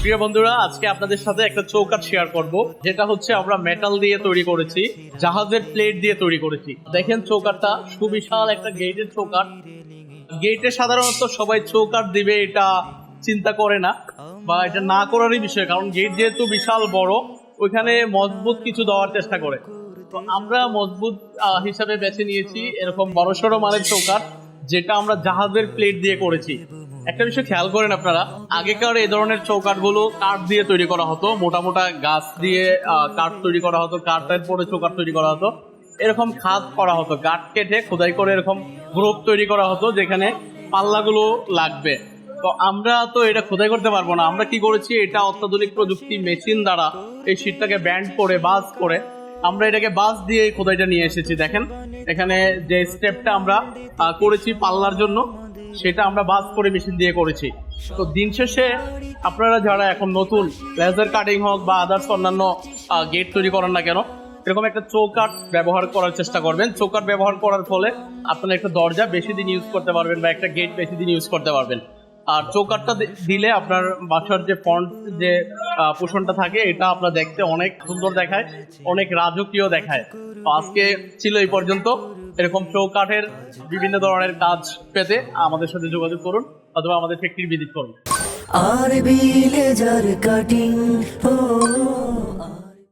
প্রিয় বন্ধুরা, আজকে আপনাদের সাথে একটা চৌকাঠ শেয়ার করব, যেটা হচ্ছে আমরা মেটাল দিয়ে তৈরি করেছি, জাহাজের প্লেট দিয়ে তৈরি করেছি। দেখেন চৌকাঠটা সুবিশাল একটা গেটের চৌকাঠ। গেটে সাধারণত সবাই চৌকাঠ দিবে এটা চিন্তা করে না, বা এটা না করারই বিষয়, কারণ গেট যেহেতু বিশাল বড়, ওইখানে মজবুত কিছু দেওয়ার চেষ্টা করে। তো আমরা মজবুত হিসাবে বেছে নিয়েছি এরকম বড়সড় মানের চৌকাঠ, যেটা আমরা জাহাজের প্লেট দিয়ে করেছি। একটা বিষয় খেয়াল করেন আপনারা, আগেকার এই ধরনের চৌকাঠ গুলো কাঠ দিয়ে তৈরি করা হতো, মোটা মোটা গাছ দিয়ে কাঠ তৈরি করা হতো, কাঠের পরে চৌকাঠ তৈরি করা হতো, এরকম খাদ করা হতো, কাঠ কেটে খোদাই করে এরকম গ্রুপ তৈরি করা হতো যেখানে পাল্লাগুলো লাগবে। তো আমরা তো এটা খোদাই করতে পারবো না, আমরা কি করেছি, এটা অত্যাধুনিক প্রযুক্তি মেশিন দ্বারা এই শীটটাকে ব্যান্ড করে বাস করে আমরা এটাকে বাস দিয়ে খোদাইটা নিয়ে এসেছি। দেখেন এখানে যে স্টেপটা আমরা করেছি পাল্লার জন্য, সেটা আমরা বাস করে মেশিন দিয়ে করেছি। তো দিন শেষে আপনারা যারা এখন নতুন লেজার কাটিং হোক বা আদার্স অন্যান্য গেট তৈরি করেন না কেন, এরকম একটা চৌকাঠ ব্যবহার করার চেষ্টা করবেন। চৌকাঠ ব্যবহার করার ফলে আপনারা একটা দরজা বেশি দিন ইউজ করতে পারবেন বা একটা গেট বেশি দিন ইউজ করতে পারবেন। আর চৌকাঠটা দিলে আপনার বাসার যে ফ্রন্ট যে পোষণটা থাকে, এটা আপনার দেখতে অনেক সুন্দর দেখায়, অনেক রাজকীয় দেখায়। তো আজকে ছিল এই পর্যন্ত। এরকম চৌকাঠের বিভিন্ন ধরনের কাজ পেতে আমাদের সাথে যোগাযোগ করুন অথবা আমাদের ফ্যাক্টরি ভিজিট করুন। আর বি লেজার কাটিং